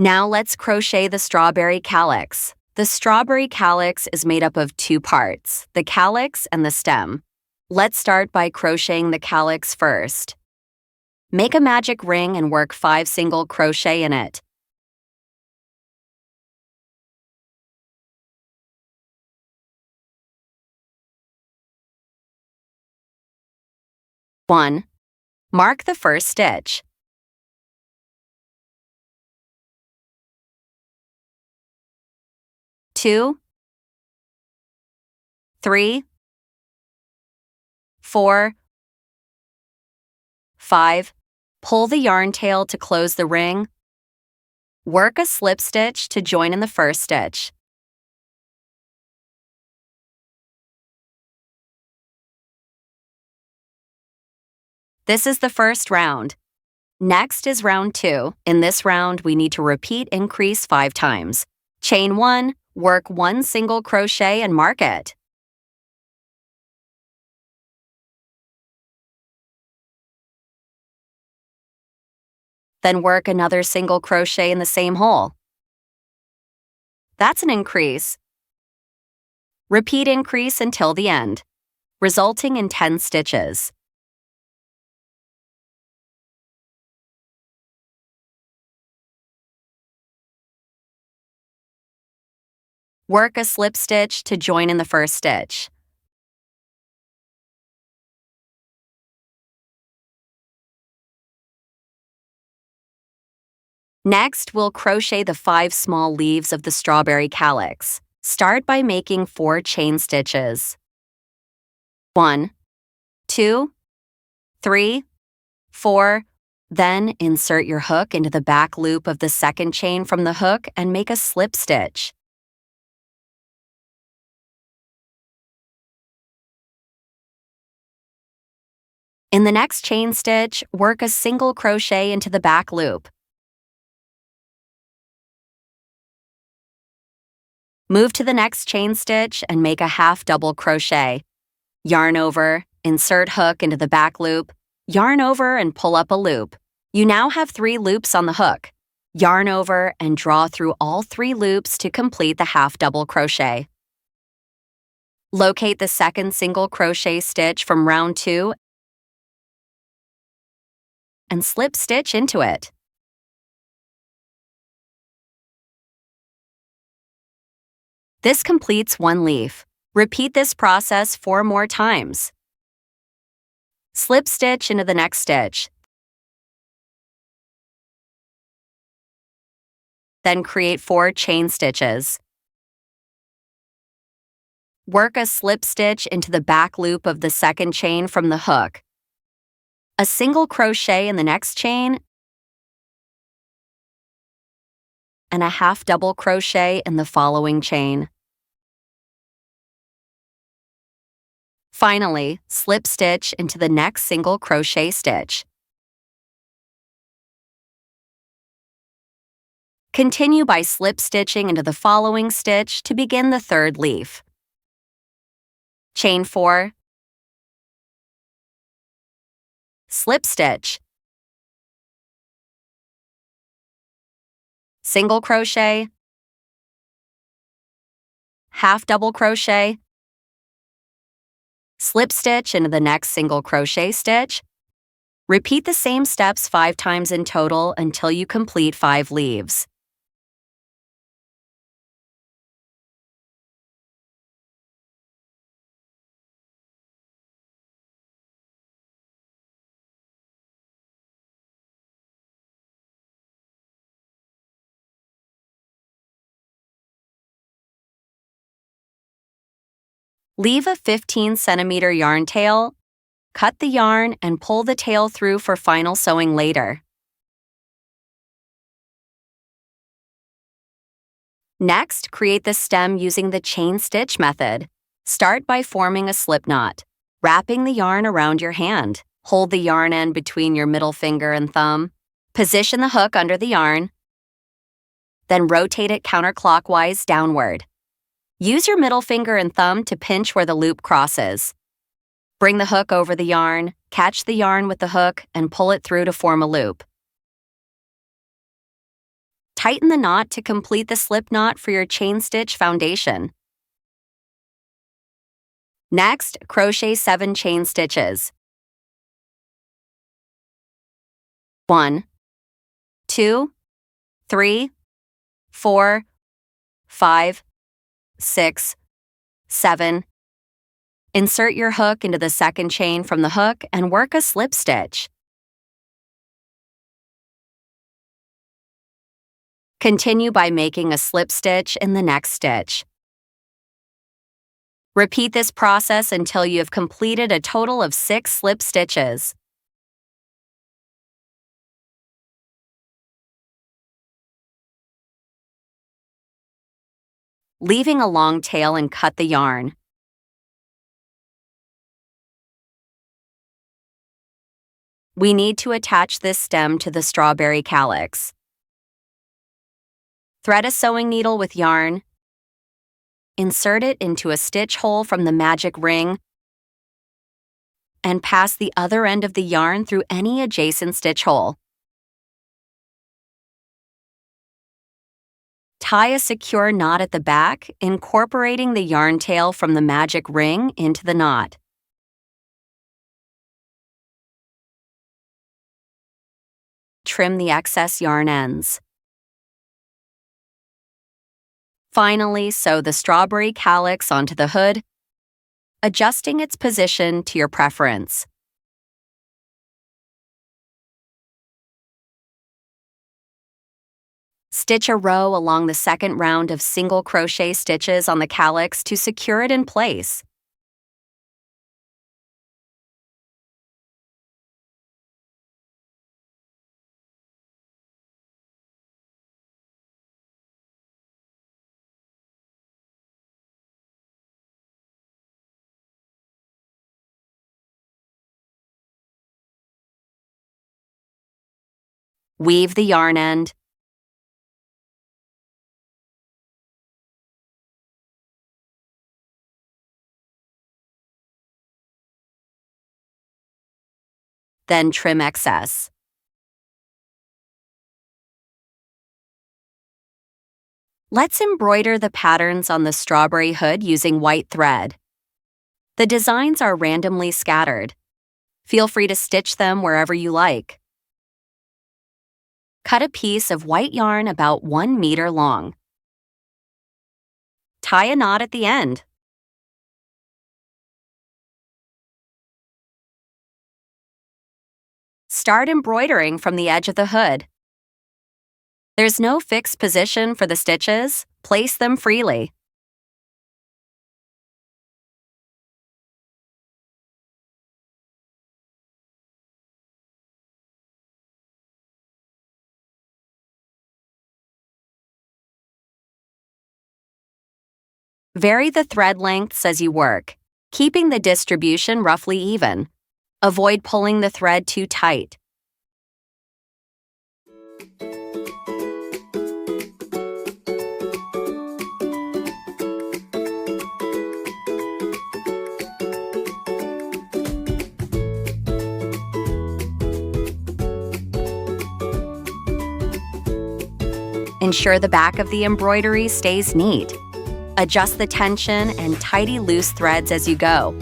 Now let's crochet the strawberry calyx. The strawberry calyx is made up of two parts, the calyx and the stem. Let's start by crocheting the calyx first. Make a magic ring and work 5 single crochet in it. One. Mark the first stitch. 2, 3, 4, 5. Pull the yarn tail to close the ring. Work a slip stitch to join in the first stitch. This is the first round. Next is round 2. In this round, we need to repeat increase 5 times. Chain 1, work 1 single crochet and mark it. Then work another single crochet in the same hole. That's an increase. Repeat increase until the end, resulting in 10 stitches. Work a slip stitch to join in the first stitch. Next, we'll crochet the 5 small leaves of the strawberry calyx. Start by making 4 chain stitches. 1, 2, 3, 4. Then insert your hook into the back loop of the second chain from the hook and make a slip stitch. In the next chain stitch, work a single crochet into the back loop. Move to the next chain stitch and make a half double crochet. Yarn over, insert hook into the back loop, yarn over and pull up a loop. You now have 3 loops on the hook. Yarn over and draw through all 3 loops to complete the half double crochet. Locate the second single crochet stitch from round 2 and slip stitch into it. This completes 1 leaf. Repeat this process 4 more times. Slip stitch into the next stitch. Then create 4 chain stitches. Work a slip stitch into the back loop of the second chain from the hook. A single crochet in the next chain and a half double crochet in the following chain. Finally, slip stitch into the next single crochet stitch. Continue by slip stitching into the following stitch to begin the 3rd leaf. Chain 4, slip stitch, single crochet, half double crochet, slip stitch into the next single crochet stitch. Repeat the same steps 5 times in total until you complete 5 leaves. Leave a 15-centimeter yarn tail, cut the yarn, and pull the tail through for final sewing later. Next, create the stem using the chain stitch method. Start by forming a slip knot, wrapping the yarn around your hand. Hold the yarn end between your middle finger and thumb. Position the hook under the yarn, then rotate it counterclockwise downward. Use your middle finger and thumb to pinch where the loop crosses. Bring the hook over the yarn, catch the yarn with the hook, and pull it through to form a loop. Tighten the knot to complete the slip knot for your chain stitch foundation. Next, crochet 7 chain stitches. 1, 2, 3, 4, 5, 6, 7. Insert your hook into the second chain from the hook and work a slip stitch. Continue by making a slip stitch in the next stitch. Repeat this process until you have completed a total of 6 slip stitches. Leaving a long tail and cut the yarn. We need to attach this stem to the strawberry calyx. Thread a sewing needle with yarn. Insert it into a stitch hole from the magic ring and pass the other end of the yarn through any adjacent stitch hole. Tie a secure knot at the back, incorporating the yarn tail from the magic ring into the knot. Trim the excess yarn ends. Finally, sew the strawberry calyx onto the hood, adjusting its position to your preference. Stitch a row along the second round of single crochet stitches on the calyx to secure it in place. Weave the yarn end. Then trim excess. Let's embroider the patterns on the strawberry hood using white thread. The designs are randomly scattered. Feel free to stitch them wherever you like. Cut a piece of white yarn about 1 meter long. Tie a knot at the end. Start embroidering from the edge of the hood. There's no fixed position for the stitches. Place them freely. Vary the thread lengths as you work, keeping the distribution roughly even. Avoid pulling the thread too tight. Ensure the back of the embroidery stays neat. Adjust the tension and tidy loose threads as you go.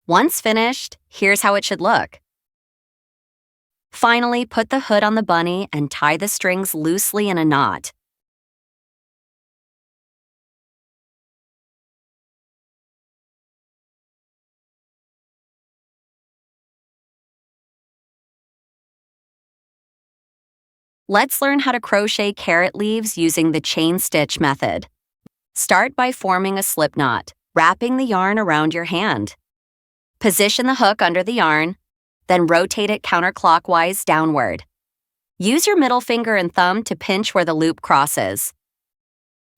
Once finished, here's how it should look. Finally, put the hood on the bunny and tie the strings loosely in a knot. Let's learn how to crochet carrot leaves using the chain stitch method. Start by forming a slip knot, wrapping the yarn around your hand. Position the hook under the yarn, then rotate it counterclockwise downward. Use your middle finger and thumb to pinch where the loop crosses.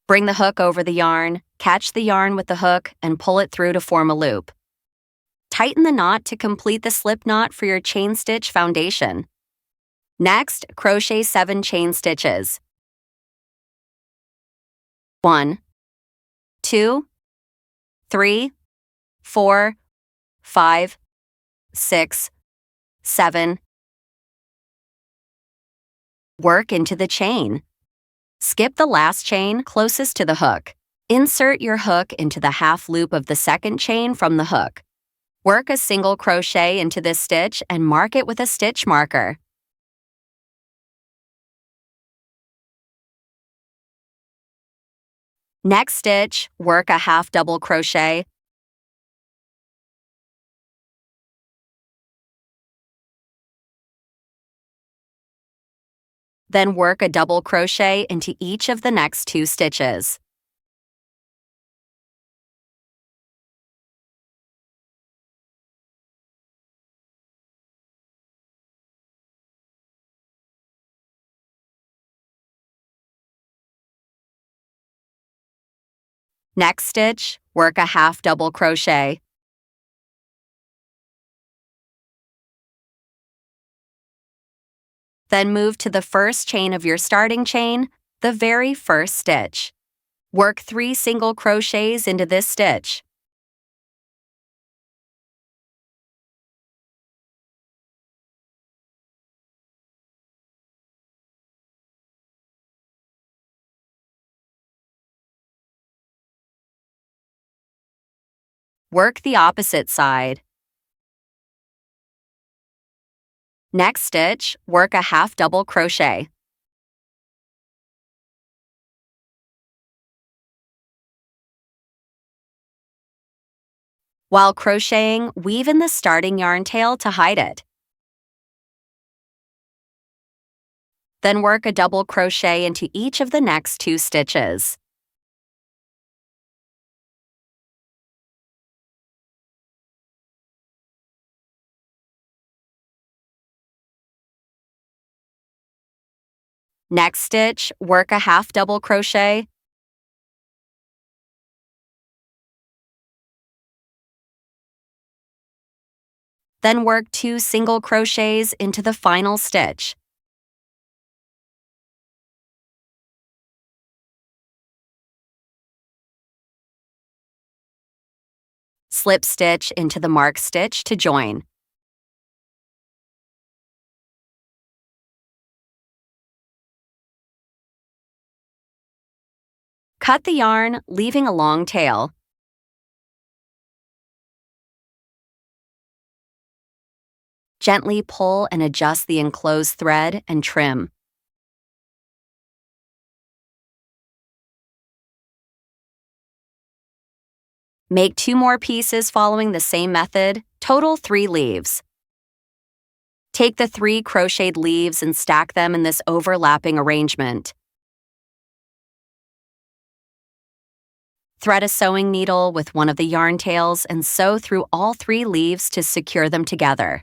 Bring the hook over the yarn, catch the yarn with the hook, and pull it through to form a loop. Tighten the knot to complete the slip knot for your chain stitch foundation. Next, crochet 7 chain stitches. 1, 2, 3, 4, 5, 6, 7. Work into the chain. Skip the last chain closest to the hook. Insert your hook into the half loop of the second chain from the hook. Work a single crochet into this stitch and mark it with a stitch marker. Next stitch, work a half double crochet. Then work a double crochet into each of the next 2 stitches. Next stitch, work a half double crochet. Then move to the first chain of your starting chain, the very first stitch. Work 3 single crochets into this stitch. Work the opposite side. Next stitch, work a half double crochet. While crocheting, weave in the starting yarn tail to hide it. Then work a double crochet into each of the next 2 stitches. Next stitch, work a half double crochet. Then work 2 single crochets into the final stitch. Slip stitch into the marked stitch to join. Cut the yarn, leaving a long tail. Gently pull and adjust the enclosed thread and trim. Make 2 more pieces following the same method, total 3 leaves. Take the 3 crocheted leaves and stack them in this overlapping arrangement. Thread a sewing needle with one of the yarn tails and sew through all 3 leaves to secure them together.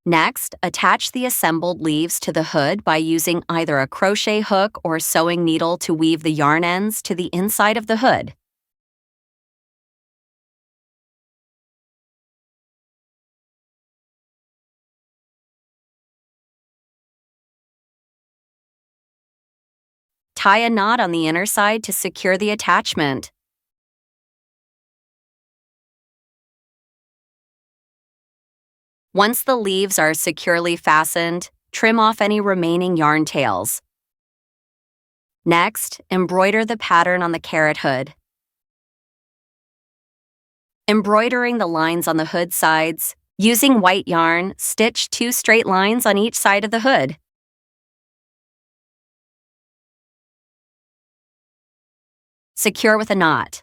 Next, attach the assembled leaves to the hood by using either a crochet hook or sewing needle to weave the yarn ends to the inside of the hood. Tie a knot on the inner side to secure the attachment. Once the leaves are securely fastened, trim off any remaining yarn tails. Next, embroider the pattern on the carrot hood. Embroidering the lines on the hood sides, using white yarn, stitch 2 straight lines on each side of the hood. Secure with a knot.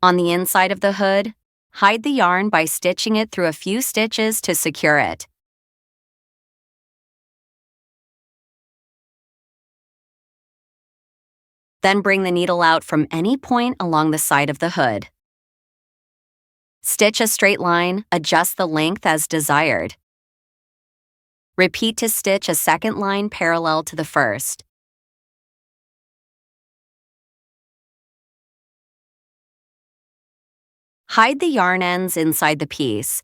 On the inside of the hood, hide the yarn by stitching it through a few stitches to secure it. Then bring the needle out from any point along the side of the hood. Stitch a straight line, adjust the length as desired. Repeat to stitch a second line parallel to the first. Hide the yarn ends inside the piece,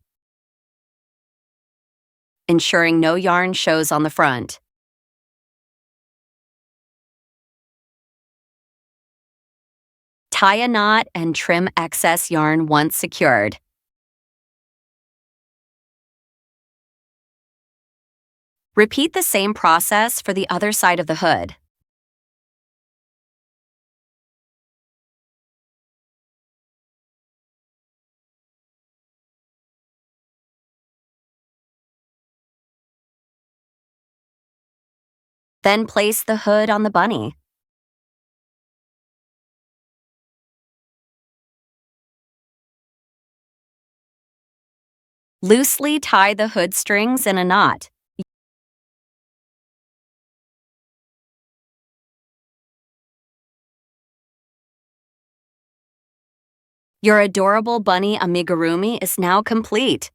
ensuring no yarn shows on the front. Tie a knot and trim excess yarn once secured. Repeat the same process for the other side of the hood. Then place the hood on the bunny. Loosely tie the hood strings in a knot. Your adorable bunny amigurumi is now complete.